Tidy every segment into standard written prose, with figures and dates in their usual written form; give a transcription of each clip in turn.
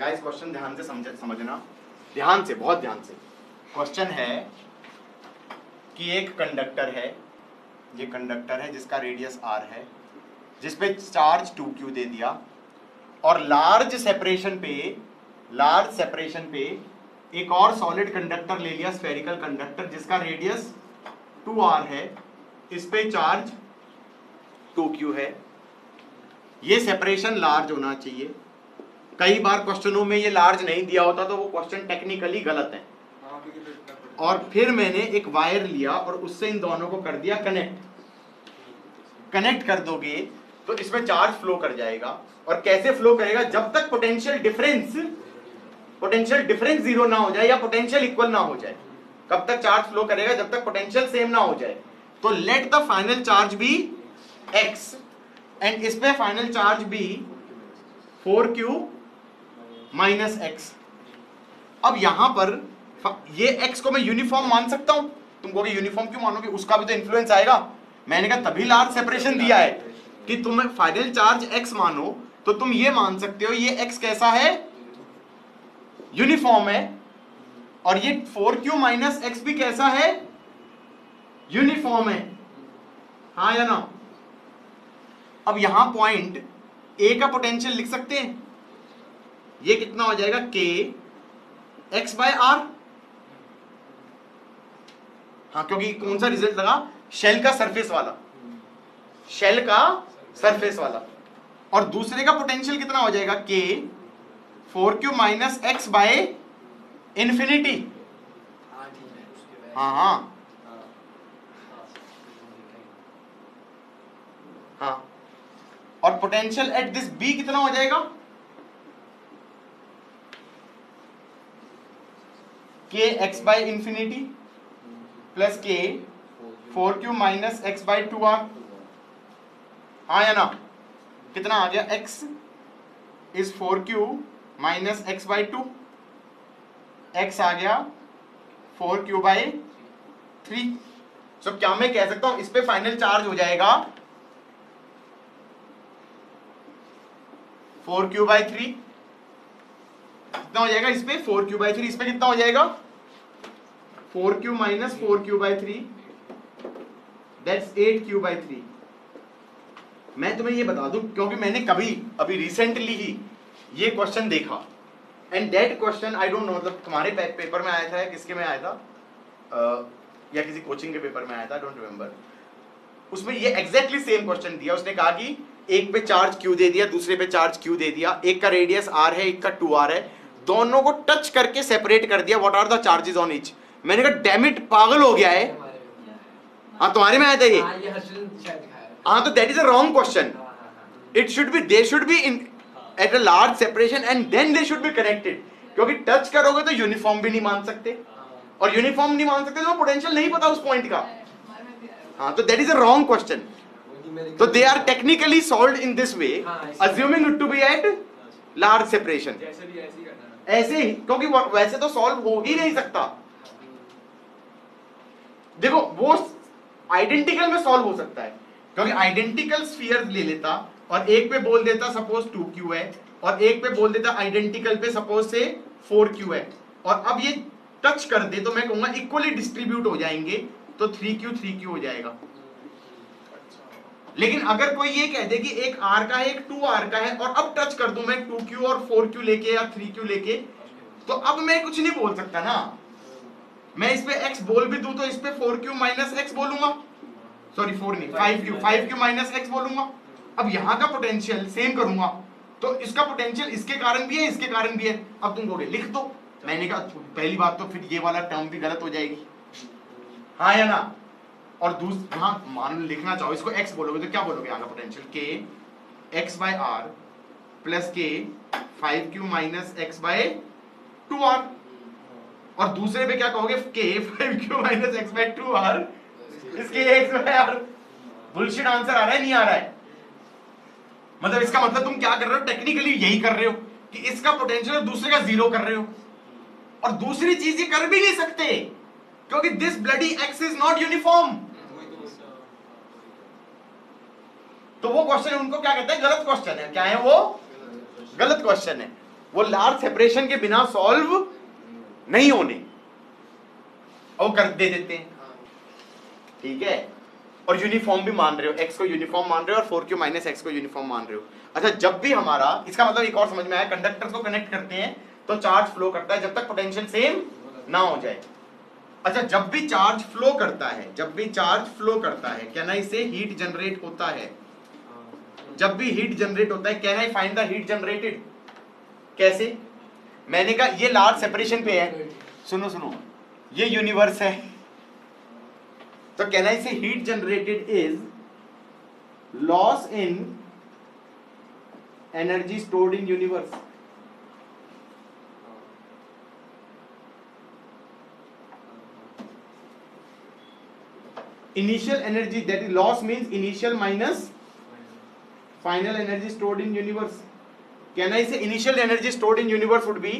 Guys question ध्यान से समझना, ध्यान से, बहुत ध्यान से। क्वेश्चन है कि एक कंडक्टर है, ये कंडक्टर है जिसका रेडियस r है, जिसपे चार्ज 2q दे दिया, और लार्ज सेपरेशन पे एक और सॉलिड कंडक्टर ले लिया, स्फेरिकल कंडक्टर जिसका रेडियस 2r है, इस पे चार्ज 2q है। ये सेपरेशन लार्ज होना चाहिए। कई बार क्वेश्चनों में ये लार्ज नहीं दिया होता तो वो क्वेश्चन टेक्निकली गलत है। और फिर मैंने एक वायर लिया और उससे इन दोनों को कर दिया कनेक्ट कर दोगे तो इसमें चार्ज फ्लो कर जाएगा। और कैसे फ्लो करेगा? जब तक पोटेंशियल डिफरेंस जीरो ना हो जाए या पोटेंशियल इक्वल ना हो जाए। कब तक चार्ज फ्लो करेगा? जब तक पोटेंशियल सेम ना हो जाए। तो let the final charge be x and इस पे final charge be 4q minus x। अब यहां पर ये x को मैं यूनिफॉर्म मान सकता हूं। तुम कहोगे यूनिफॉर्म क्यों मानोगे? उसका भी तो इन्फ्लुएंस आएगा। मैंने कहा तभी लार्ज सेपरेशन दिया है कि तुम फाइनल चार्ज x मानो तो तुम ये मान सकते हो ये x कैसा है? यूनिफॉर्म है। और ये 4q माइनस x भी कैसा है? यूनिफॉर्म है। हाँ या ना? अब यहां पॉइंट A का पोटेंशियल लिख सकते हैं। ये कितना हो जाएगा? k x by r। हाँ, क्योंकि कौन सा रिजल्ट लगा? शेल का सरफेस वाला। और दूसरे का पोटेंशियल कितना हो जाएगा? k 4q minus x by infinity. हाँ, और पोटेंशियल एट दिस b कितना हो जाएगा? k x by infinity plus k 4q minus x by 2r। हाँ या ना? कितना आ गया? x is 4q minus x by 2, x आ गया 4q बाय 3। सो क्या मैं कह सकता हूं इस पे फाइनल चार्ज हो जाएगा 4q बाय 3। कितना हो जाएगा इस पे? 4q bye 3। इस पे कितना हो जाएगा? 4q minus 4q bye 3, that's 8q bye 3। मैं तुम्हें ये बता दूं क्योंकि मैंने अभी रिसेंटली ही ये क्वेश्चन देखा and that question I don't know, मतलब तुम्हारे पेपर में आया था या किसके में आया था, या किसी कोचिंग के पेपर में आया था, डोंट रिमेंबर। उसमें ये एग्जैक्टली सेम क्वेश्चन दिया। उसने कहा कि एक पे चार्ज q दे दिया, दूसरे पे चार्ज q दे दिया, एक का रेडियस r है, एक का 2r है, दोनों को टच करके सेपरेट कर दिया। What are the charges on each? मैंने कहा डैम इट, पागल हो गया है। हाँ, तुम्हारे में आया था ये। हाँ, तो that is a wrong question. It should be, they should be in at a large separation and then they should be connected. क्योंकि टच करोगे तो यूनिफॉर्म भी नहीं मान सकते, और यूनिफॉर्म नहीं मान सकते तो पोटेंशियल नहीं पता उस पॉइंट का। हाँ, तो that is a wrong question. तो they are technically solved in this way, assuming it to be at large separation. ऐसे ही, क्योंकि वैसे तो सॉल्व हो ही नहीं सकता। देखो, वो आइडेंटिकल में सॉल्व हो सकता है क्योंकि आइडेंटिकल स्फीयर ले लेता और एक पे बोल देता सपोज 2q है, और एक पे बोल देता आइडेंटिकल पे सपोज से 4q है, और अब ये टच कर दे तो मैं कहूंगा इक्वली डिस्ट्रीब्यूट हो जाएंगे, तो 3q हो जाएगा। लेकिन अगर कोई ये कह दे कि एक r का है एक 2r का है, और अब टच कर दूं मैं 2q और 4q लेके या 3q लेके, तो अब मैं कुछ नहीं बोल सकता ना। मैं इस पे x बोल भी दूं तो इस पे 4q माइनस x बोलूंगा, सॉरी 4 नहीं 5q माइनस x बोलूंगा। अब यहां का पोटेंशियल सेम करूंगा तो इसका पोटेंशियल इसके कारण भी है, इसके कारण भी है। अब तुम कहोगे लिख दो। मैंने कहा पहली बात तो फिर ये वाला टर्म भी गलत हो जाएगी, हाँ या ना? और दूसरा, हाँ, मान लिखना चाहो इसको x बोलोगे तो क्या बोलोगे? आगे potential k x by r plus k 5q minus x by 2r। और दूसरे पे क्या कहोगे? k 5q minus x by 2r इसके x by r। Bullshit answer आ रहा है, नहीं आ रहा है? मतलब इसका मतलब तुम क्या कर रहे हो? टेक्निकली यही कर रहे हो कि इसका पोटेंशियल दूसरे का जीरो कर रहे हो। और दूसरी चीज ये कर भी नहीं सकते क्योंकि this bloody x is not uniform. तो वो क्वेश्चन उनको क्या कहते हैं? गलत क्वेश्चन है। क्या है वो? गलत क्वेश्चन है। वो लार्ज सेपरेशन के बिना सॉल्व नहीं होने, और कर दे देते हैं, ठीक है। और यूनिफॉर्म भी मान रहे हो, x को यूनिफॉर्म मान रहे हो और 4q माइनस एक्स को यूनिफॉर्म मान रहे हो। अच्छा, जब भी हमारा, इसका मतलब एक और समझ में आया, कंडक्टर्स को कनेक्ट करते हैं तो चार्ज फ्लो करता है जब तक पोटेंशियल सेम ना हो जाए। अच्छा, जब भी चार्ज फ्लो करता है, जब भी चार्ज फ्लो करता है, कैन आई से हीट जनरेट होता है। जब भी हीट जनरेट होता है, can I find the heat generated. कैसे? मैंने कहा ये लार्ज सेपरेशन पे है, सुनो सुनो, ये यूनिवर्स है, तो कैन आई से heat generated is loss in energy stored in universe. Initial energy, that is loss means initial minus final energy stored in universe. Can I say initial energy stored in universe would be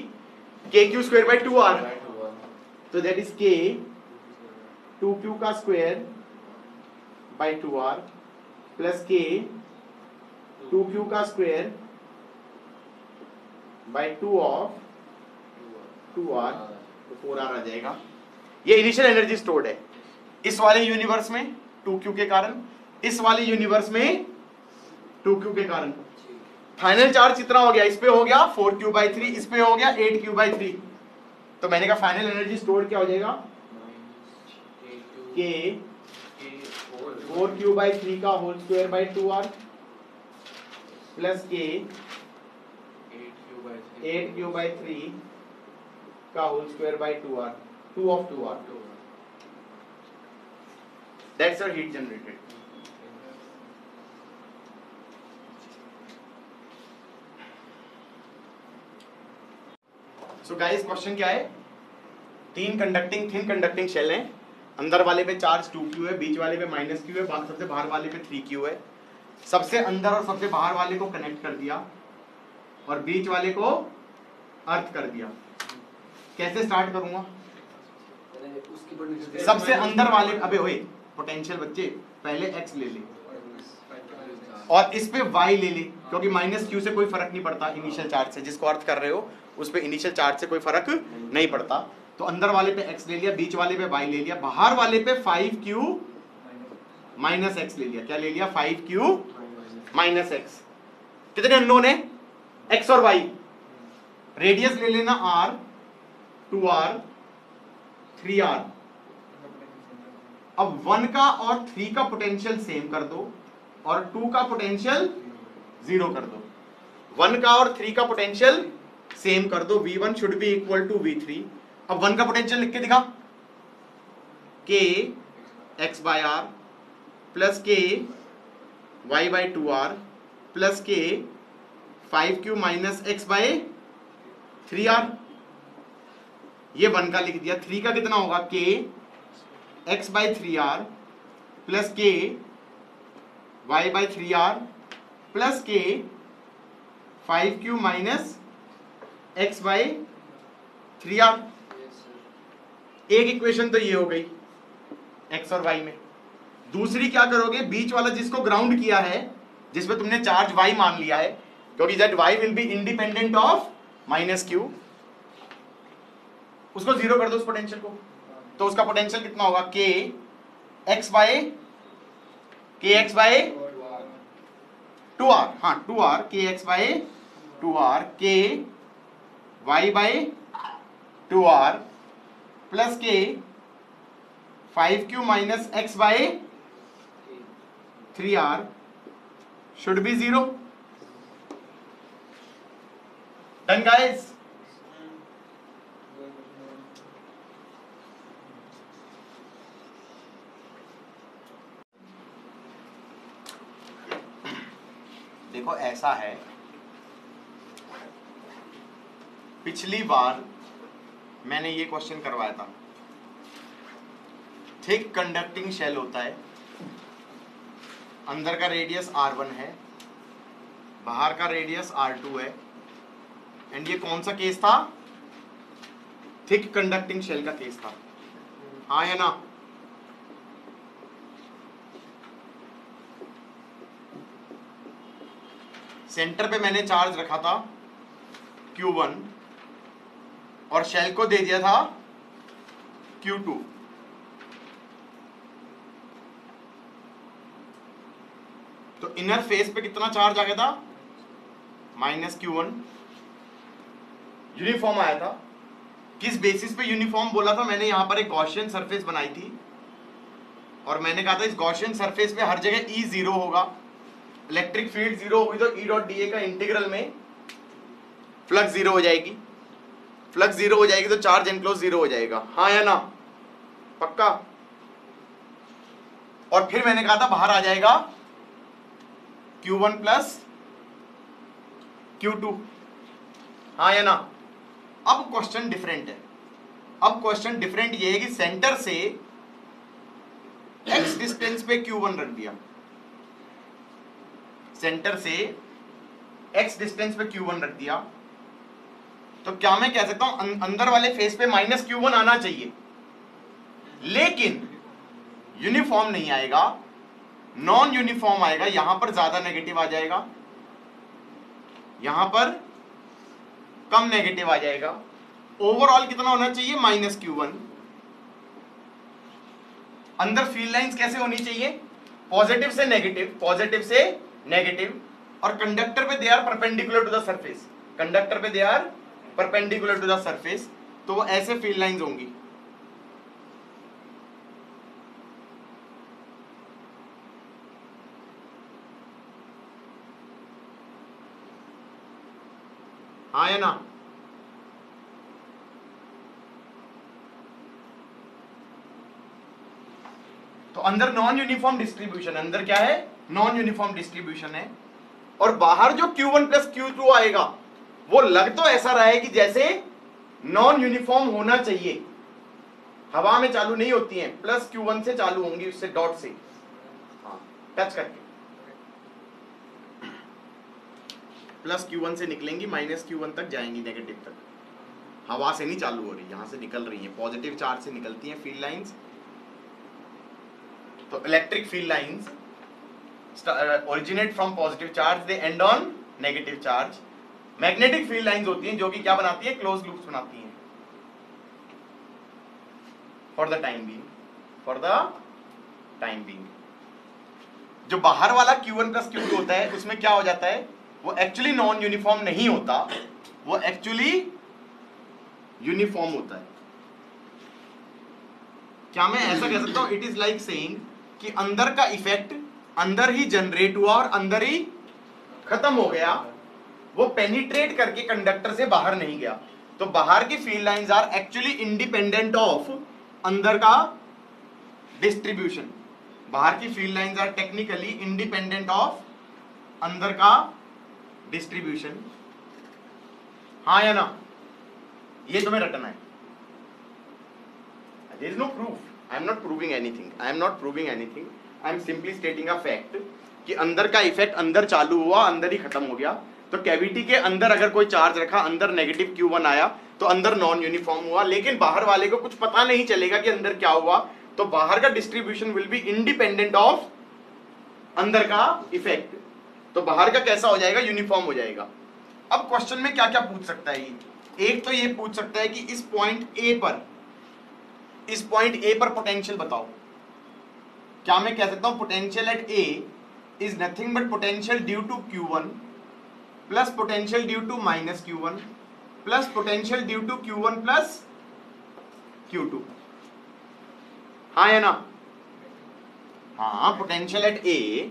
kq square by 2r. So that is k 2q का square by 2r plus k 2q का square by 2 of 2r, तो 4r आ जाएगा। ये initial energy stored है इस वाले universe में 2q के कारण, इस वाले यूनिवर्स में 2q के कारण। फाइनल चार्ज कितना हो गया? इस पे हो गया 4q/3, इस पे हो गया 8q/3। तो मैंने कहा फाइनल एनर्जी स्टोर्ड क्या हो जाएगा? k 4q/3 का whole square by 2r plus k 8q/3 का whole square by 2r, 2 of 2r। That's your heat generated. So guys, question क्या है? तीन कंडक्टिंग थिन कंडक्टिंग शेल हैं, अंदर वाले पे चार्ज 2q है, बीच वाले पे -q है, सबसे बाहर वाले पे 3q है। सबसे अंदर और सबसे बाहर वाले को कनेक्ट कर दिया और बीच वाले को अर्थ कर दिया। कैसे स्टार्ट करूंगा? सबसे अंदर वाले, अबे ओए पोटेंशियल बच्चे, पहले x ले ले और इस पे y ले ले, क्योंकि -q से कोई फर्क नहीं पड़ता इनिशियल चार्ज से, जिसको अर्थ कर रहे हो उस पे इनिशियल चार्ज से कोई फर्क नहीं पड़ता। तो अंदर वाले पे x ले लिया, बीच वाले पे y ले लिया, बाहर वाले पे 5q माइनस x ले लिया। क्या ले लिया? 5q minus x। कितने अननोन है? x और y। रेडियस ले लेना r, 2r, 3r। अब 1 का और 3 का पोटेंशियल सेम कर दो और 2 का पोटेंशियल 0 कर दो। 1 का और 3 का पोटेंशियल सेम कर दो, v1 should be equal to v3। अब 1 का पोटेंशियल लिख के दिखा, k x/r plus k y/2r plus k 5q minus x/3r। ये 1 का लिख दिया। 3 का कितना होगा? k x/3r plus k y/3r plus k 5q minus x/3r। एक इक्वेशन तो ये हो गई x और y में। दूसरी क्या करोगे? बीच वाला जिसको ग्राउंड किया है, जिसमें तुमने चार्ज y मान लिया है, क्योंकि that y will be independent of -q, उसको 0 कर दो उस पोटेंशियल को। तो उसका पोटेंशियल कितना होगा? k x/2r, हाँ 2r, k x/2r, k y/2r plus k 5q minus x/3r should be 0। Done guys? देखो ऐसा है, पिछली बार मैंने ये क्वेश्चन करवाया था। थिक कंडक्टिंग शेल होता है, अंदर का रेडियस r1 है, बाहर का रेडियस r2 है, एंड ये कौन सा केस था? थिक कंडक्टिंग शेल का केस था, हाँ या ना? सेंटर पे मैंने चार्ज रखा था Q1 और शेल को दे दिया था Q2। तो इनर फेस पे कितना चार्ज आ गया था? -Q1। यूनिफॉर्म आया था। किस बेसिस पे यूनिफॉर्म बोला था? मैंने यहां पर एक गॉसियन सरफेस बनाई थी और मैंने कहा था इस गॉसियन सरफेस पे हर जगह E 0 होगा, इलेक्ट्रिक फील्ड 0 होगी, तो E डॉट dA का इंटीग्रल में फ्लक्स 0 हो जाएगी। फ्लक्स 0 हो जाएगी तो चार्ज एनक्लोज 0 हो जाएगा, हाँ या ना? पक्का? और फिर मैंने कहा था बाहर आ जाएगा Q1 प्लस Q2, हाँ या ना? अब क्वेश्चन डिफरेंट है। अब क्वेश्चन डिफरेंट ये है कि सेंटर से x डिस्टेंस पे Q1 रख दिया, सेंटर से x डिस्टेंस पे Q1 रख दिया, तो क्या मैं कह सकता हूं अंदर वाले फेस पे -Q1 आना चाहिए, लेकिन यूनिफॉर्म नहीं आएगा, नॉन यूनिफॉर्म आएगा। यहां पर ज्यादा नेगेटिव आ जाएगा, यहां पर कम नेगेटिव आ जाएगा। ओवरऑल कितना होना चाहिए? -Q1। अंदर फील्ड लाइंस कैसे होनी चाहिए? पॉजिटिव से नेगेटिव, पॉजिटिव से नेगेटिव, और कंडक्टर पे they are perpendicular to the surface, conductor पे they are perpendicular to the surface, तो वो ऐसे फील्ड लाइंस होंगी। हाँ या ना? तो अंदर नॉन यूनिफॉर्म डिस्ट्रीब्यूशन, अंदर क्या है? नॉन यूनिफॉर्म डिस्ट्रीब्यूशन है। और बाहर जो Q1 प्लस Q2 आएगा वो लग तो ऐसा रहा है कि जैसे नॉन यूनिफॉर्म होना चाहिए, हवा में चालू नहीं होती है, प्लस Q1 से चालू होंगी, उससे डॉट से, हाँ, टच करके प्लस Q1 से निकलेंगी, -Q1 तक जाएंगी, नेगेटिव तक। हवा से नहीं चालू हो रही, यहां से निकल रही है, पॉजिटिव चार्ज से निकलती हैं फील्ड लाइंस। तो electric field lines originate from positive charge, they and on negative charge. Magnetic field lines होती हैं जो कि क्या बनाती है? क्लोज लूप्स बनाती हैं। For the time being, for the time being. जो बाहर वाला Q1 प्लस Q2 होता है उसमें क्या हो जाता है? वो एक्चुअली नॉन यूनिफॉर्म नहीं होता, वो एक्चुअली यूनिफॉर्म होता है। क्या मैं ऐसा कह सकता हूं? इट इज लाइक सेइंग कि अंदर का इफेक्ट अंदर ही जनरेट हुआ और अंदर ही खत्म हो गया, वो पेनिट्रेट करके कंडक्टर से बाहर नहीं गया। तो बाहर की field lines are actually independent of अंदर का डिस्ट्रीब्यूशन। बाहर की field lines are technically independent of अंदर का डिस्ट्रीब्यूशन, हाँ या ना? ये तुम्हें रटना है। There is no proof. I am not proving anything. I am not proving anything. I am simply stating a fact कि अंदर का इफेक्ट अंदर चालू हुआ, अंदर ही खत्म हो गया। तो कैविटी के अंदर अगर कोई चार्ज रखा, अंदर नेगेटिव Q1 आया तो अंदर नॉन यूनिफॉर्म हुआ, लेकिन बाहर वाले को कुछ पता नहीं चलेगा कि अंदर क्या हुआ। तो बाहर का distribution will be independent of अंदर का इफेक्ट। तो बाहर का कैसा हो जाएगा? यूनिफॉर्म हो जाएगा। अब क्वेश्चन में क्या क्या पूछ सकता है ये? एक तो ये पूछ सकता है कि इस पॉइंट ए पर, इस पॉइंट ए पर पोटेंशियल बताओ। क्या मैं कह सकता हूं potential at A is nothing but potential due to Q1 plus potential due to -Q1 plus potential due to Q1 plus Q2, हाँ या ना? हाँ, potential at A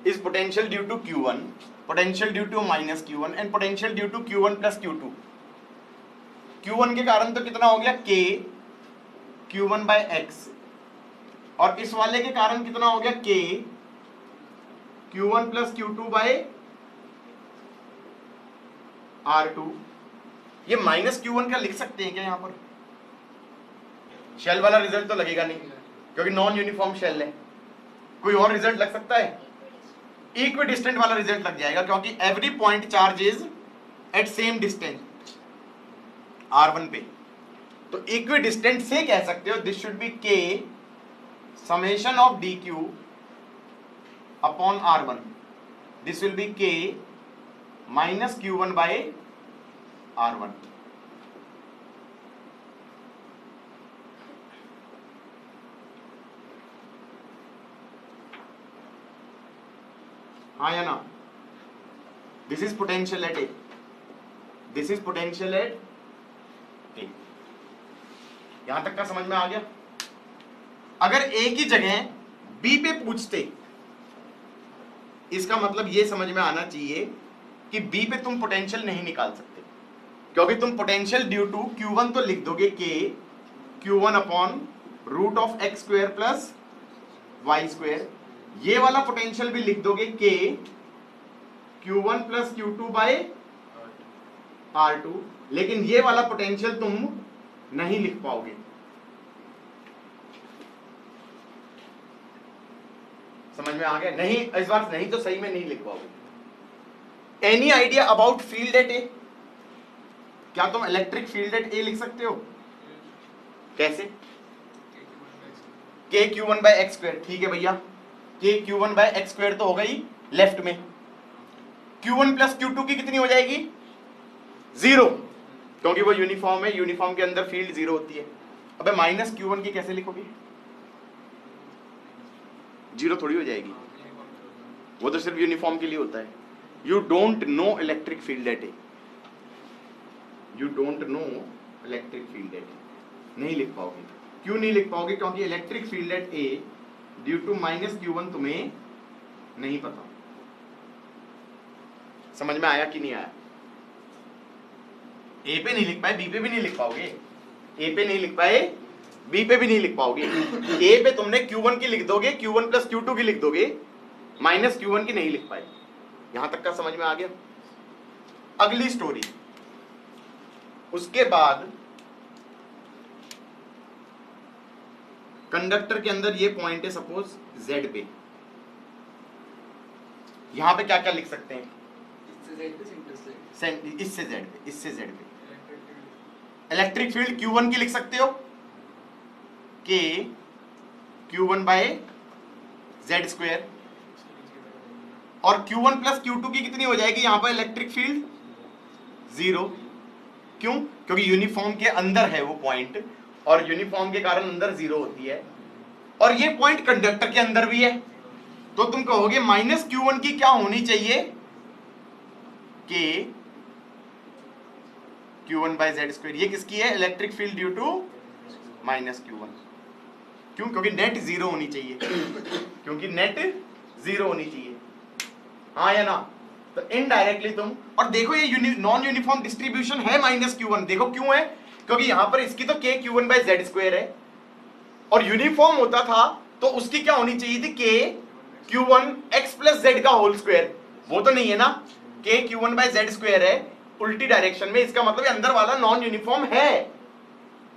is potential due to Q1, potential due to -Q1 and potential due to Q1 plus Q2। Q1 के कारण तो कितना हो गया? K Q1 by X, और इस वाले के कारण कितना हो गया? K Q1 plus Q2 by R2। ये -Q1 का लिख सकते हैं क्या यहाँ पर? शेल वाला रिजल्ट तो लगेगा नहीं क्योंकि नॉन यूनिफॉर्म शेल है। कोई और रिजल्ट लग सकता है? इक्विडिस्टेंट वाला रिजल्ट लग जाएगा क्योंकि every point charge is at same distance R1 पे। तो इक्विडिस्टेंट से कह सकते हो this should be K summation of dq upon R1, this will be K minus Q1 by R1। हाँ या ना? This is potential at A, this is potential at A. यहां तक का समझ में आ गया? अगर ए की जगह बी पे पूछते, इसका मतलब ये समझ में आना चाहिए कि बी पे तुम पोटेंशियल नहीं निकाल सकते, क्योंकि तुम पोटेंशियल ड्यू टू Q1 तो लिख दोगे के Q1 upon root of x square plus Y square, ये वाला पोटेंशियल भी लिख दोगे के Q1 plus Q2 bye R2, लेकिन ये वाला पोटेंशियल तुम नहीं लिख पाओगे। समझ में आ गया? नहीं, इस बार नहीं तो सही में नहीं लिख पाओगे। Any idea about field at A? क्या तुम इलेक्ट्रिक फील्ड एट ए लिख सकते हो? कैसे? के Q1 बाय एक्स स्क्वायर। ठीक है भैया, के Q1 बाय एक्स स्क्वायर तो हो गई लेफ्ट में, Q1 प्लस Q2 की कितनी हो जाएगी? 0, क्योंकि वो यूनिफॉर्म है, यूनिफॉर्म के अंदर फील्ड 0 होती है। अबे माइनस Q1 की कैसे लिखोगे? 0 थोड़ी हो जाएगी, वो तो सिर्फ यूनिफॉर्म के लिए होता है। You don't know electric field at A, you don't know electric field at A, नहीं लिख पाओगे। क्यों नहीं लिख पाओगे? क्योंकि electric field at A due to minus Q1 तुम्हें नहीं पता। समझ में आया कि नहीं आया? ए पे नहीं लिख पाए, बी पे भी नहीं लिख पाओगे। ए पे नहीं लिख पाए, बी पे भी नहीं लिख पाओगे। ए पे तुमने Q1 की लिख दोगे, Q1 प्लस Q2 की लिख दोगे, माइनस Q1 की नहीं लिख पाए। यहां तक का समझ में आ गया? अगली स्टोरी, उसके बाद कंडक्टर के अंदर ये पॉइंट है सपोज Z पे, यहां पे क्या क्या लिख सकते हैं? इससे Z पे, इससे Z पे इलेक्ट्रिक फील्ड Q1 की लिख सकते हो के Q1 बाय Z स्क्वायर, और Q1 प्लस Q2 की कितनी हो जाएगी यहां पर इलेक्ट्रिक फील्ड? 0। क्यों? क्योंकि यूनिफॉर्म के अंदर है वो पॉइंट, और यूनिफॉर्म के कारण अंदर 0 होती है, और ये पॉइंट कंडक्टर के अंदर भी है। तो तुम कहोगे माइनस Q1 की क्या होनी चाहिए? के Q1 बाय Z स्क्वायर। ये किसकी है? Electric field due to minus Q1। क्यों? क्योंकि नेट 0 होनी चाहिए, क्योंकि नेट 0 होनी चाहिए। हाँ या ना? तो इनडायरेक्टली तुम, और देखो ये नॉन यूनिफॉर्म डिस्ट्रीब्यूशन है माइनस Q1, देखो क्यों है? क्योंकि यहां पर इसकी तो के Q1 बाय Z स्क्वायर है, और यूनिफॉर्म होता था तो उसकी क्या होनी चाहिए थी? के Q1 x प्लस Z का होल स्क्वायर। वो तो नहीं है ना, के Q1 बाय Z स्क्वायर है उल्टी डायरेक्शन में, इसका मतलब अंदर वाला नॉन यूनिफॉर्म है,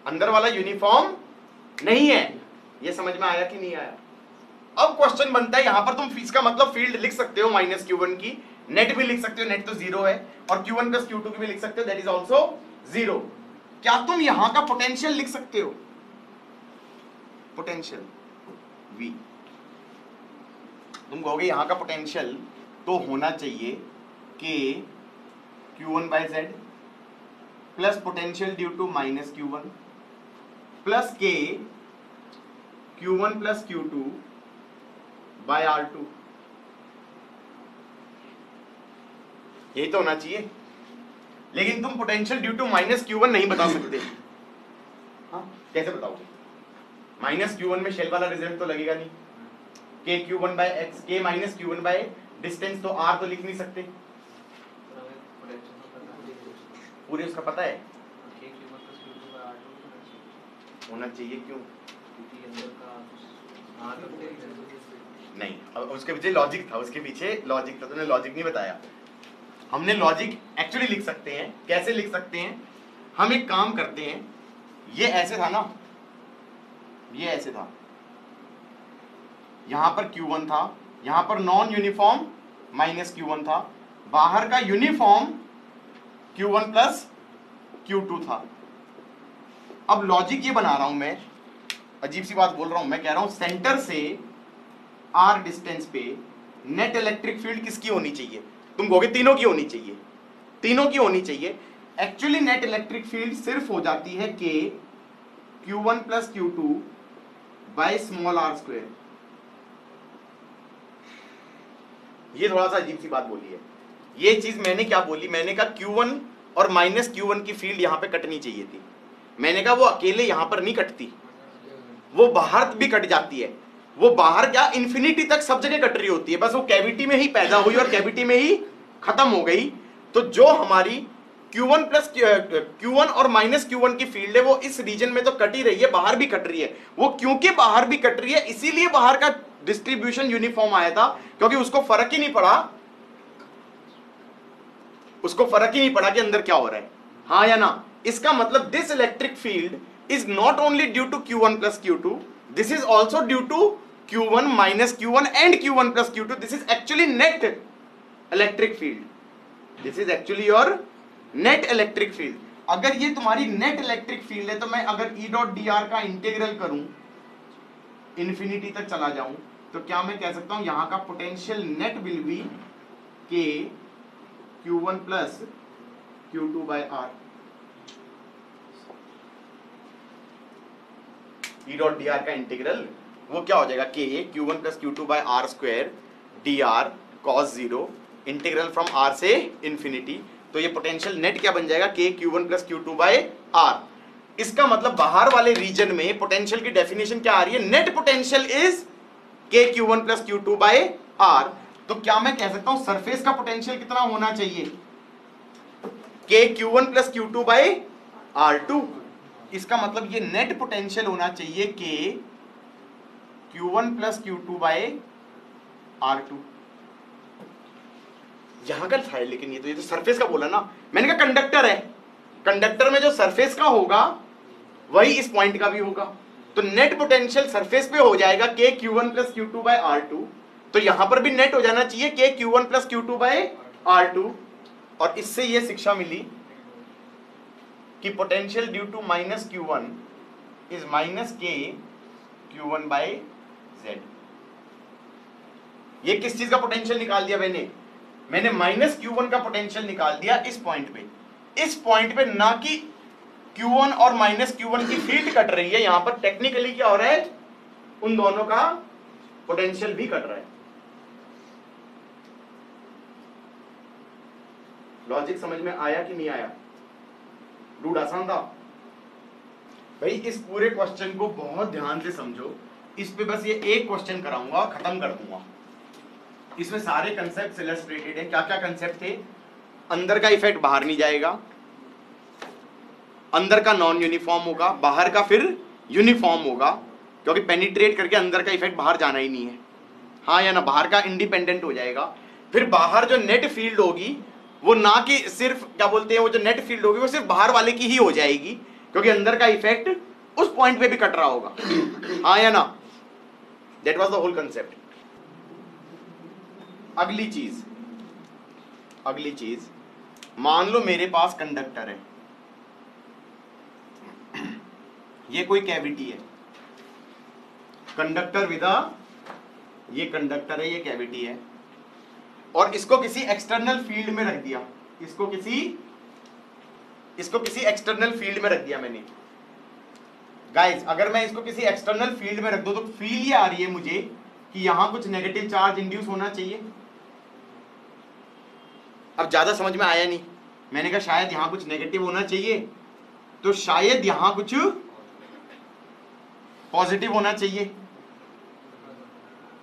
अंदर वाला यूनिफॉर्म नहीं है। ये समझ में आया कि नहीं आया? अब क्वेश्चन बनता है, यहां पर तुम इसका मतलब फील्ड लिख सकते हो माइनस Q1 की, नेट भी लिख सकते हो, नेट तो 0 है, और Q1 प्लस Q2 की भी लिख सकते हो, दैट इज ऑल्सो 0। क्या तुम यहां का पोटेंशियल लिख सकते हो? पोटेंशियल V, तुम कहोगे यहां का पोटेंशियल तो होना चाहिए कि Q1 by Z plus potential due to minus Q1 plus k Q1 plus Q2 bye R2, यही तो होना चाहिए। लेकिन तुम potential due to minus Q1 नहीं बता सकते। हाँ, कैसे बताओगे? माइनस Q1 में शेल वाला रिजल्ट तो लगेगा नहीं। के Q1 बाय एक्स, के माइनस Q1 बाय डिस्टेंस तो R तो लिख नहीं सकते, पूरे उसका पता है होना चाहिए। क्यों? नहीं, अब उसके पीछे लॉजिक था, उसके पीछे लॉजिक था, तुमने लॉजिक नहीं बताया। हमने लॉजिक एक्चुअली लिख सकते हैं। कैसे लिख सकते हैं? हम एक काम करते हैं, ये ऐसे था ना, ये ऐसे था, यहां पर Q1 था, यहां पर नॉन यूनिफॉर्म माइनस Q1 था, बाहर का यूनिफॉर्म Q1 प्लस Q2 था। अब लॉजिक ये बना रहा हूं मैं, अजीब सी बात बोल रहा हूं मैं, कह रहा हूं सेंटर से R डिस्टेंस पे नेट इलेक्ट्रिक फील्ड किसकी होनी चाहिए? तुम कहोगे तीनों की होनी चाहिए, तीनों की होनी चाहिए। एक्चुअली नेट इलेक्ट्रिक फील्ड सिर्फ हो जाती है K Q1 plus Q2 by small r square. ये थोड़ा सा अजीब सी बात बोली है। ये चीज मैंने क्या बोली, मैंने कहा Q1 और माइनस Q1 की फील्ड यहां पे कटनी चाहिए थी। मैंने कहा वो अकेले यहां पर नहीं कटती, वो बाहर भी कट जाती है। वो बाहर क्या इन्फिनिटी तक सब जगह कट रही होती है, बस वो कैविटी में ही पैदा हुई और कैविटी में ही खत्म हो गई। तो जो हमारी Q1 प्लस Q1 और माइनस Q1 की फील्ड है वो इस रीजन में तो कट ही रही है, बाहर भी कट रही है। वो क्योंकि बाहर भी कट रही है इसीलिए बाहर का डिस्ट्रीब्यूशन यूनिफॉर्म आया था, क्योंकि उसको फर्क ही नहीं पड़ा, उसको फर्क ही नहीं पड़ा कि अंदर क्या हो रहा है। हाँ या ना? इसका मतलब this electric field is not only due to Q1 plus Q2, this is also due to Q1 minus Q1 and Q1 plus Q2. This is actually net electric field. This is actually your net electric field. अगर ये तुम्हारी net electric field है तो मैं अगर E dot dr का integral करूं, infinity तक चला जाऊं, तो क्या मैं कह सकता हूं यहां का potential net will be K Q1 plus Q2 by R। E dot dr का इंटीग्रल वो क्या हो जाएगा, K Q1 plus Q2 by R square dr cos 0 integral from R से इंफिनिटी। तो ये पोटेंशियल नेट क्या बन जाएगा, K Q1 plus Q2 by R। इसका मतलब बाहर वाले रीजन में पोटेंशियल की डेफिनेशन क्या आ रही है, net potential is K Q1 plus Q2 by R। तो क्या मैं कह सकता हूं सरफेस का पोटेंशियल कितना होना चाहिए, K Q1 plus Q2 by R2। इसका मतलब ये नेट पोटेंशियल होना चाहिए K Q1 plus Q2 by R2। यहां का था लेकिन ये तो सरफेस का बोला ना, मैंने कहा कंडक्टर है, कंडक्टर में जो सरफेस का होगा वही इस पॉइंट का भी होगा। तो नेट पोटेंशियल सरफेस पे हो जाएगा K Q1 plus Q2 by R2। तो यहां पर भी नेट हो जाना चाहिए K Q1 plus Q2 by R2। और इससे ये शिक्षा मिली कि potential due to minus Q1 is minus K Q1 by Z। ये किस चीज का पोटेंशियल निकाल दिया मैंने माइनस Q1 का पोटेंशियल निकाल दिया इस पॉइंट पे, ना कि Q1 और माइनस Q1 की फील्ड कट रही है। यहां पर टेक्निकली क्या हो रहा है, उन दोनों का पोटेंशियल भी कट रहा है। लॉजिक समझ में आया कि नहीं आया? रूट आसान था भाई। इस पूरे क्वेश्चन को बहुत ध्यान से समझो, इस पे बस ये एक क्वेश्चन कराऊंगा, खत्म कर दूंगा। इसमें सारे कंसेप्ट इलस्ट्रेटेड है। क्या क्या कंसेप्ट थे, अंदर का इफेक्ट बाहर नहीं जाएगा, अंदर का नॉन यूनिफॉर्म होगा, बाहर का फिर यूनिफॉर्म होगा, क्योंकि पेनिट्रेट करके अंदर का इफेक्ट बाहर जाना ही नहीं है। हाँ या ना? बाहर का इंडिपेंडेंट हो जाएगा। फिर बाहर जो नेट फील्ड होगी वो ना कि सिर्फ क्या बोलते हैं, वो जो नेट फील्ड होगी वो सिर्फ बाहर वाले की ही हो जाएगी, क्योंकि अंदर का इफेक्ट उस पॉइंट पे भी कट रहा होगा। हाँ या ना? That was the whole concept. अगली चीज, मान लो मेरे पास कंडक्टर है, ये कोई कैविटी है, कंडक्टर विदा, ये कंडक्टर है, ये कैविटी है, और इसको किसी एक्सटर्नल फील्ड में रख दिया, इसको किसी एक्सटर्नल फील्ड में रख दिया मैंने। गाइस अगर मैं इसको किसी एक्सटर्नल फील्ड में रख दूं तो फील ये आ रही है मुझे कि यहां कुछ नेगेटिव चार्ज इंड्यूस होना चाहिए। अब ज्यादा समझ में आया नहीं, मैंने कहा शायद यहां कुछ नेगेटिव होना चाहिए, तो शायद यहां कुछ पॉजिटिव होना चाहिए।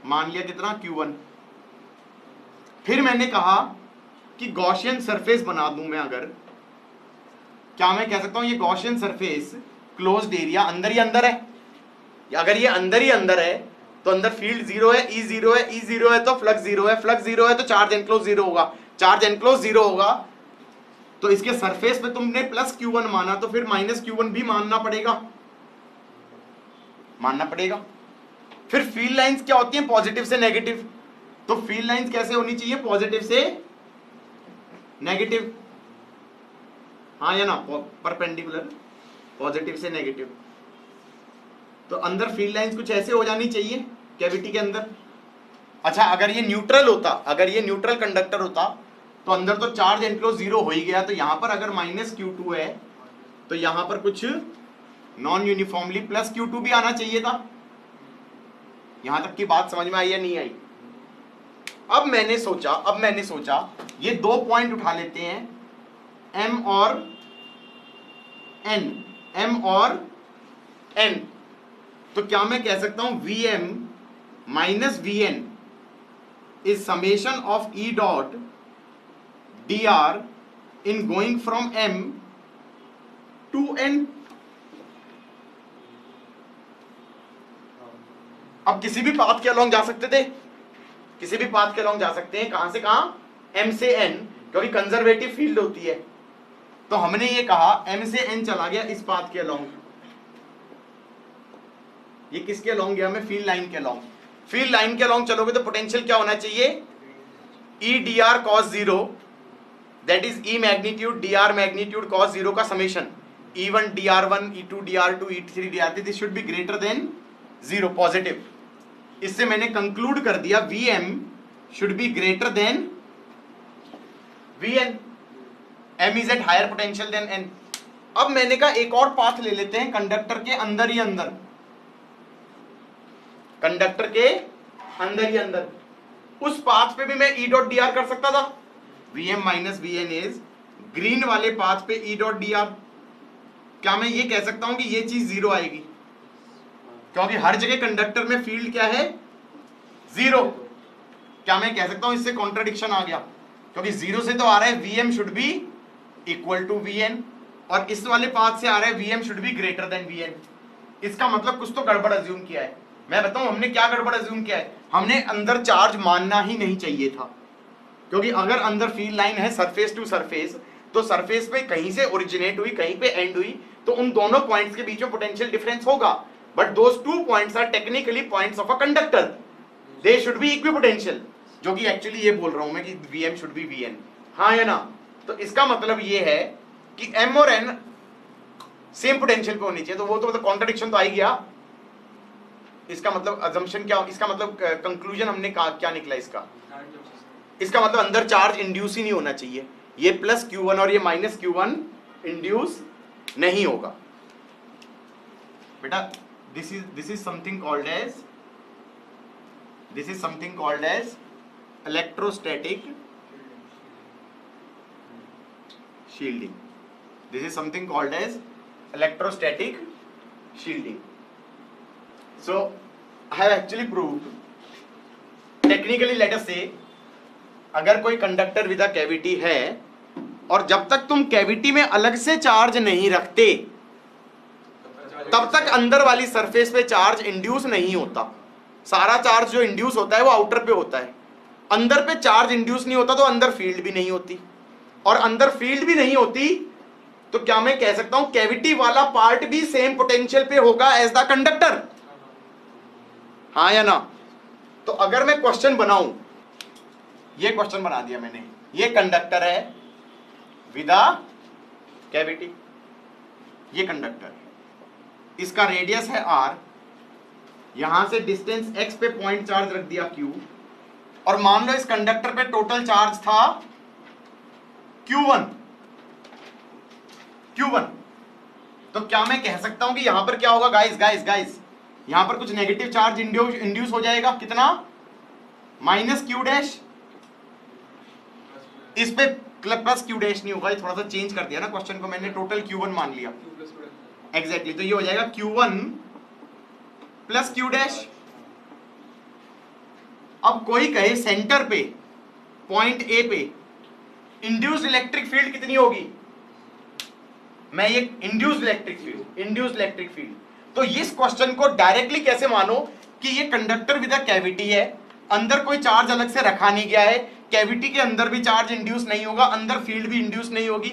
मान लिया कितना, Q1। फिर मैंने कहा कि गॉसियन सरफेस बना दूं मैं। अगर क्या मैं कह सकता हूं ये गॉसियन सरफेस क्लोज्ड एरिया अंदर ही अंदर है, अगर ये अंदर ही अंदर है तो अंदर फील्ड जीरो है, E जीरो है, E जीरो है तो फ्लक्स जीरो है, फ्लक्स जीरो है तो चार्ज एनक्लोज जीरो होगा, चार्ज एनक्लोज जीरो होगा। तो इसके सरफेस पे तुमने प्लस Q1 माना तो फिर माइनस Q1 भी मानना पड़ेगा। फिर फील्ड लाइंस क्या होती हैं, पॉजिटिव से नेगेटिव। तो फील्ड लाइंस कैसे होनी चाहिए, पॉजिटिव से नेगेटिव। हाँ या ना? परपेंडिकुलर, पॉजिटिव से नेगेटिव। तो अंदर फील्ड लाइंस कुछ ऐसे हो जानी चाहिए कैविटी के अंदर। अच्छा अगर ये न्यूट्रल होता, अगर ये न्यूट्रल कंडक्टर होता तो अंदर तो चार्ज एनक्लोज 0 हो ही गया, तो यहां पर अगर -Q2 है तो यहां पर कुछ नॉन यूनिफॉर्मली +Q2 भी आना चाहिए था। यहां तक की बात समझ में आई या नहीं आई? अब मैंने सोचा ये दो पॉइंट उठा लेते हैं, M और N। तो क्या मैं कह सकता हूं Vm minus Vn is summation of E dot dr in going from M to N। अब किसी भी पाथ के अलोंग जा सकते थे, किसी भी पाथ के अलोंग जा सकते हैं, कहां से कहां? M से N, क्योंकि कंजर्वेटिव फील्ड होती है। तो हमने ये कहा M से N चला गया इस पाथ के अलोंग, ये किसके अलोंग गया? मैं फील्ड लाइन के अलोंग। फील्ड लाइन के अलोंग चलोगे तो पोटेंशियल क्या होना चाहिए? E dr cos 0 that is E magnitude dr magnitude cos 0 का summation E1 dr1 E2 dr2 E3 dr3, this should be greater than 0, positive. इससे मैंने कंक्लूड कर दिया Vm should be greater than Vn, M is at higher potential than N। अब मैंने कहा एक और पाथ ले लेते हैं कंडक्टर के अंदर ही अंदर, कंडक्टर के अंदर ही अंदर। उस पाथ पे भी मैं E डॉट dr कर सकता था। Vm minus Vn is green वाले पाथ पे E डॉट dr। क्या मैं ये कह सकता हूं कि ये चीज 0 आएगी? क्योंकि हर जगह कंडक्टर में फील्ड क्या है? 0। क्या मैं कह सकता हूं इससे कॉन्ट्रडिक्शन आ गया? क्योंकि 0 से तो आ रहा है Vm should be equal to Vn, और इस वाले पाथ से आ रहा है Vm should be greater than Vn। इसका मतलब कुछ तो गड़बड़ अज्यूम किया है। मैं बताऊं हमने क्या गड़बड़ अज्यूम किया है? हमने अंदर चार्ज मानना ही नहीं चाहिए था, क्योंकि अगर अंदर फील्ड लाइन है सरफेस टू सरफेस, तो सरफेस पे कहीं से ओरिजिनेट हुई कहीं पे एंड हुई, तो उन दोनों पॉइंट्स के बीच में पोटेंशियल डिफरेंस होगा। But those two points are technically points of a conductor, they should be equipotential, जो कि एक्चुअली ये बोल रहा हूं मैं कि Vm शुड बी Vn, हाँ या ना? तो इसका मतलब ये है कि M और N सेम पोटेंशियल पे होनी चाहिए, तो वो तो मतलब कॉन्ट्रडिक्शन तो आ ही गया। इसका मतलब अजम्पशन क्या, इसका मतलब कंक्लूजन हमने क्या निकला इसका? इसका मतलब अंदर चार्ज इंड्यूस ही नहीं होना चाहिए, ये +Q1 और ये -Q1 इंड्यूस नहीं होगा। बेटा this is something called as electrostatic shielding. This is something called as electrostatic shielding. So I have actually proved, technically let us say, अगर कोई कंडक्टर विद अ कैविटी है और जब तक तुम कैविटी में अलग से चार्ज नहीं रखते तब तक अंदर वाली सरफेस पे चार्ज इंड्यूस नहीं होता। सारा चार्ज जो इंड्यूस होता है वो आउटर पे होता है, अंदर पे चार्ज इंड्यूस नहीं होता, तो अंदर फील्ड भी नहीं होती, और अंदर फील्ड भी नहीं होती तो क्या मैं कह सकता हूं कैविटी वाला पार्ट भी सेम पोटेंशियल पे होगा एज द कंडक्टर, हाँ या ना? तो अगर मैं क्वेश्चन बनाऊं, ये क्वेश्चन बना दिया मैंने, ये कंडक्टर है विद अ कैविटी, ये कंडक्टर, इसका रेडियस है r, यहां से डिस्टेंस x पे पॉइंट चार्ज रख दिया q, और मान लो इस कंडक्टर पे टोटल चार्ज था q1। तो क्या मैं कह सकता हूं कि यहां पर क्या होगा? गाइस यहां पर कुछ नेगेटिव चार्ज इंड्यूस हो जाएगा, कितना? -q डैश, इस पे +q डैश नहीं होगा, ये थोड़ा सा चेंज कर दिया ना क्वेश्चन को मैंने, टोटल q1 मान लिया एग्जैक्टली, तो ये हो जाएगा q1 +q डैश। अब कोई कहे सेंटर पे पॉइंट A पे इंड्यूस्ड इलेक्ट्रिक फील्ड कितनी होगी? मैं ये इंड्यूस्ड इलेक्ट्रिक फील्ड, तो इस क्वेश्चन को डायरेक्टली कैसे मानो कि ये कंडक्टर विद अ कैविटी है, अंदर कोई चार्ज अलग से रखा नहीं गया है, कैविटी के अंदर भी चार्ज इंड्यूस नहीं होगा, अंदर फील्ड भी इंड्यूस नहीं होगी।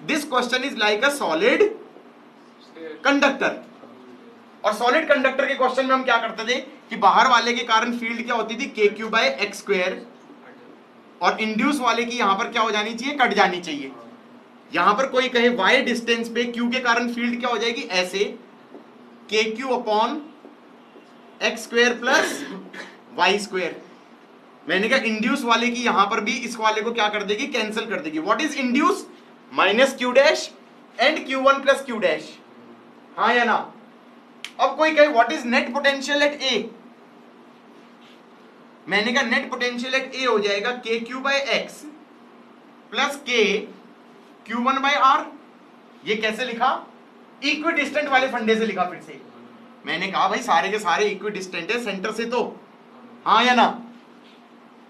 This question is like a solid conductor. और सॉलिड कंडक्टर के क्वेश्चन में हम क्या करते थे कि बाहर वाले के कारण फील्ड क्या होती थी? kq/x², और इंड्यूस वाले की यहां पर क्या हो जानी चाहिए? कट जानी चाहिए। यहां पर कोई कहे y डिस्टेंस पे q के कारण फील्ड क्या हो जाएगी? ऐसे kq/x² + y²। मैंने कहा इंड्यूस वाले की यहां पर भी इस वाले को क्या कर देगी, कैंसिल कर देगी। What is induce? Minus Q dash and Q one plus Q dash, हाँ या ना। अब कोई कहे what is net potential at A, मैंने कहा नेट पोटेंशियल एट ए हो जाएगा K Q by X plus K Q one by R. ये कैसे लिखा? इक्वी डिस्टेंट वाले फंडे से लिखा। फिर से मैंने कहा भाई सारे के सारे इक्वी डिस्टेंट है सेंटर से, तो हाँ या ना।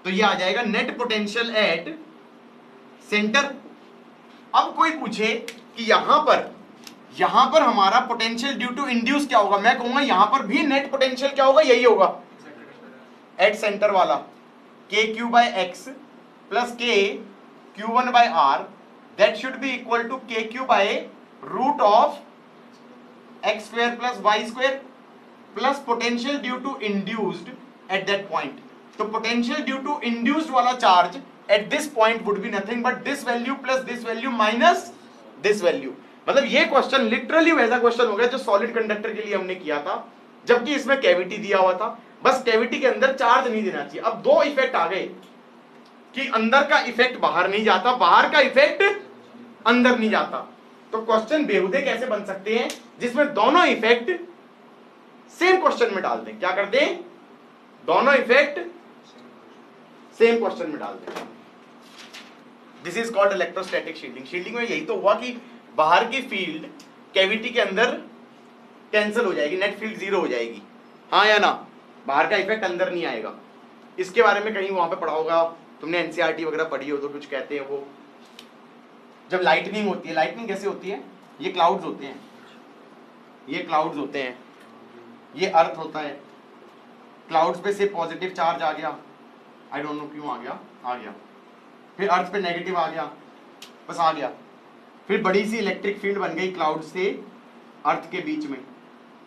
तो ये आ जाएगा नेट पोटेंशियल एट सेंटर। अब कोई पूछे कि यहां पर हमारा पोटेंशियल ड्यू टू इंड्यूस क्या होगा, मैं कहूंगा यहां पर भी नेट पोटेंशियल क्या होगा, यही होगा एट सेंटर वाला, K Q by X plus K Q one by R, that should be equal to K Q by root of x square plus Y square plus potential due to induced at that point. तो potential due to induced वाला charge at this point would be nothing but this value plus this value minus this value. मतलब ये question literally वैसा question हो गया जो solid conductor के लिए हमने किया था, जबकि इसमें कैविटी दिया हुआ था, बस कैविटी के अंदर चार्ज नहीं देना चाहिए। अब दो इफेक्ट आ गए कि अंदर का इफेक्ट बाहर नहीं जाता, बाहर का इफेक्ट अंदर नहीं जाता। तो क्वेश्चन बेहुदे कैसे बन सकते हैं जिसमें दोनों इफेक्ट सेम क्वेश्चन में डाल दें। क्या कर दें? दोनों इफेक्ट सेम क्वेश्चन में डाल दें। This is called electrostatic shielding. Shielding में यही तो हुआ कि बाहर की फील्ड कैविटी के अंदर कैंसिल हो जाएगी, नेट फील्ड जीरो हो जाएगी, हाँ या ना। बाहर का इफेक्ट अंदर नहीं आएगा। इसके बारे में कहीं वहां पे पढ़ा होगा तुमने, एनसीईआरटी वगैरह पढ़ी हो तो कुछ कहते हैं वो, जब लाइटनिंग होती है, लाइटनिंग कैसे होती है, ये क्लाउड्स होते हैं, ये क्लाउड्स होते हैं, ये अर्थ होता है, क्लाउड्स पे से पॉजिटिव चार्ज आ गया, आई डोंट नो क्यों आ गया, फिर अर्थ पे नेगेटिव आ गया, बस आ गया, फिर बड़ी सी इलेक्ट्रिक फील्ड बन गई क्लाउड से अर्थ के बीच में,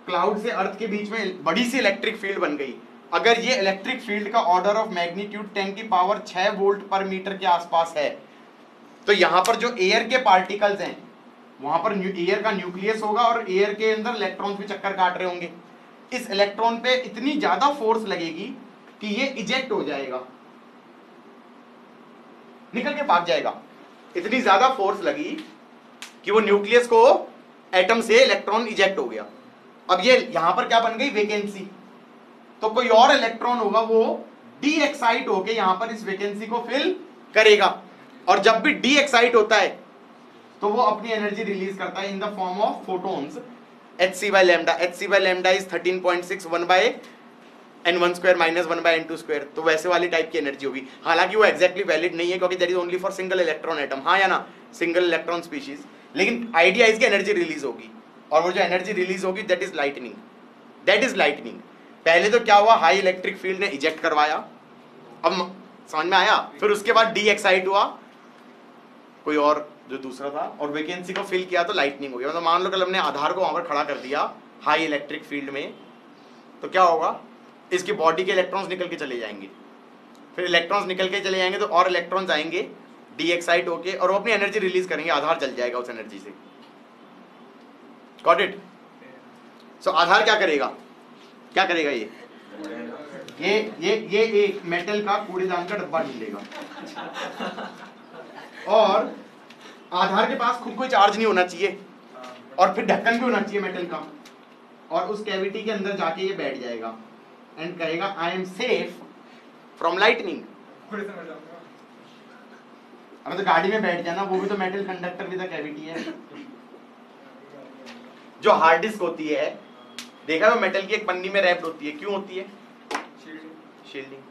क्लाउड से अर्थ के बीच में बड़ी सी इलेक्ट्रिक फील्ड बन गई। अगर ये इलेक्ट्रिक फील्ड का ऑर्डर ऑफ मैग्नीट्यूड 10 की पावर 6 वोल्ट पर मीटर के आसपास है, तो यहां पर जो एयर के पार्टिकल्स हैं वहां पर एयर का न्यूक्लियस होगा और एयर के अंदर इलेक्ट्रॉन्स भी चक्कर काट रहे होंगे। इस इलेक्ट्रॉन पे इतनी ज्यादा फोर्स लगेगी कि ये इजेक्ट हो जाएगा, निकल के भाग जाएगा। इतनी ज्यादा फोर्स लगी कि वो न्यूक्लियस को एटम से इलेक्ट्रॉन इजेक्ट हो गया। अब ये यहां पर क्या बन गई, वैकेंसी। तो कोई और इलेक्ट्रॉन होगा वो डी एक्साइट होके यहां पर इस वैकेंसी को फिल करेगा, और जब भी डी एक्साइट होता है तो वो अपनी एनर्जी रिलीज करता है in the form of photons, hc by lambda। hc by lambda is 13.6 1 by n1 square minus 1 by n2 square। तो वैसे वाली टाइप की एनर्जी होगी। हालांकि वो एग्जैक्टली वैलिड नहीं है क्योंकि that is only for single electron atom, हाँ या ना, सिंगल इलेक्ट्रॉन स्पीशीज। लेकिन आइडिया इसकी एनर्जी रिलीज होगी, और वो जो एनर्जी रिलीज होगी that is lightning, that is lightning. पहले तो क्या हुआ, हाई इलेक्ट्रिक फील्ड ने इजेक्ट करवाया, अब समझ में आया। फिर उसके बाद डी एक्साइट हुआ कोई और जो दूसरा था, और वैकेंसी को फिल किया तो लाइटनिंग हो गया। मतलब मान लो कल हमने आधार को वहां पर खड़ा कर दिया हाई इलेक्ट्रिक फील्ड में, तो क्या होगा, इसकी बॉडी के इलेक्ट्रॉन्स निकल के चले जाएंगे, फिर इलेक्ट्रॉन्स निकल के चले जाएंगे तो और इलेक्ट्रॉन्स आएंगे डी एक्साइट होके, और वो अपनी एनर्जी रिलीज करेंगे, आधार जल जाएगा उस एनर्जी से। Got it? सो आधार क्या करेगा, क्या करेगा, ये एक मेटल का कूड़ेदान का डब्बा ढूंढेगा, और आधार के पास खुद कोई चार्ज नहीं होना चाहिए, और फिर ढक्कन भी होना चाहिए मेटल का, और उस कैविटी के अंदर जाके ये बैठ जाएगा एंड कहेगा I am safe from lightning. अब तो गाड़ी में बैठ जाना, वो भी तो मेटल कंडक्टर विद कैविटी है। जो हार्ड डिस्क होती है, देखा वो मेटल की एक पन्नी में रैप्ड होती है, क्यों होती है, शील्डिंग।